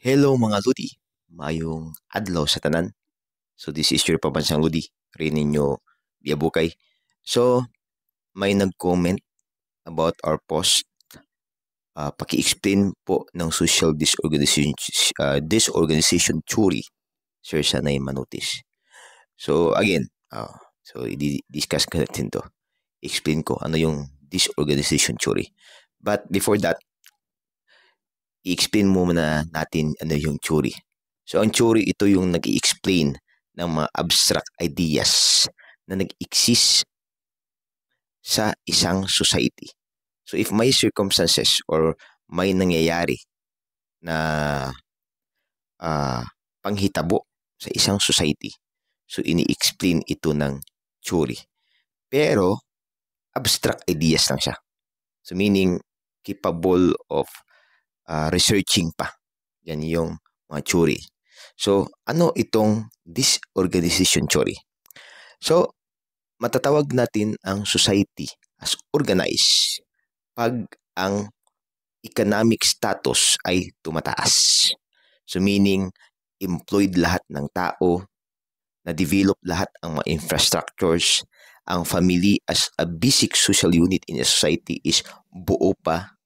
Hello mga Ludi, mayong adlaw sa tanan. So this is your pabansang Ludi, rin ninyo Biabukay. So may nag-comment about our post. Paki-explain po ng social disorganization theory, Sir Sanay Manotis. So again, so i-discuss ka natin to. Explain ko ano yung disorganization theory. But before that, i-explain muna natin ano yung theory. So ang theory, ito yung nag-i-explain ng mga abstract ideas na nag-exist sa isang society. So if may circumstances or may nangyayari na panghitabo sa isang society, so ini-explain ito ng theory. Pero abstract ideas lang siya. So meaning capable of researching pa. Yan yung mga theory. So ano itong disorganization theory? So matatawag natin ang society as organized pag ang economic status ay tumataas. So meaning, employed lahat ng tao, na-develop lahat ang mga infrastructures, ang family as a basic social unit in a society is buo pa,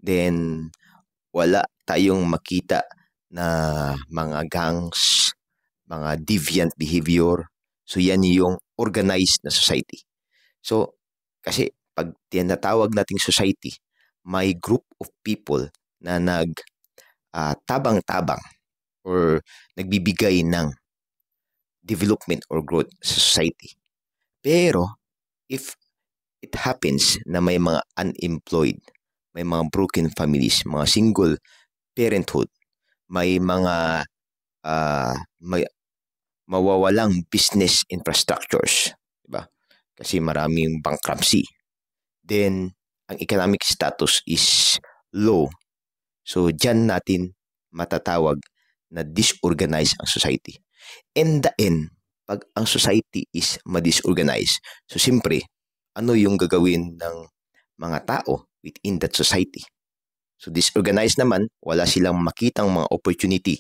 then wala tayong makita na mga gangs, mga deviant behavior. So yan yung organized na society. So kasi pag tinatawag nating society, may group of people na tabang-tabang or nagbibigay ng development or growth sa society. Pero if it happens na may mga unemployed, may mga broken families, mga single parenthood, may mga mawawalang business infrastructures, diba? Kasi maraming bankruptcy. Then, ang economic status is low. So, dyan natin matatawag na disorganized ang society. In the end, pag ang society is ma-disorganized, so siyempre, ano yung gagawin ng mga tao within that society? So, disorganized naman, wala silang makitang mga opportunity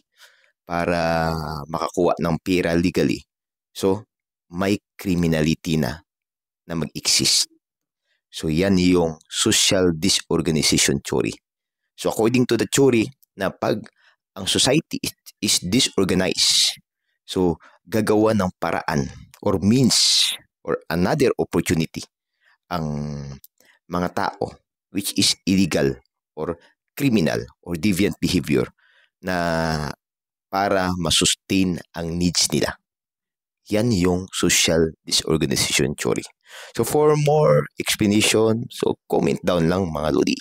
para makakuha ng pera legally. So, may criminality na mag-exist. So, yan yung social disorganization theory. So, according to the theory, na pag ang society is disorganized, so, gagawa ng paraan or means or another opportunity ang mga tao which is illegal or criminal or deviant behavior na para masustain ang needs nila. Yan yung social disorganization theory. So for more explanation, so comment down lang mga Lodi.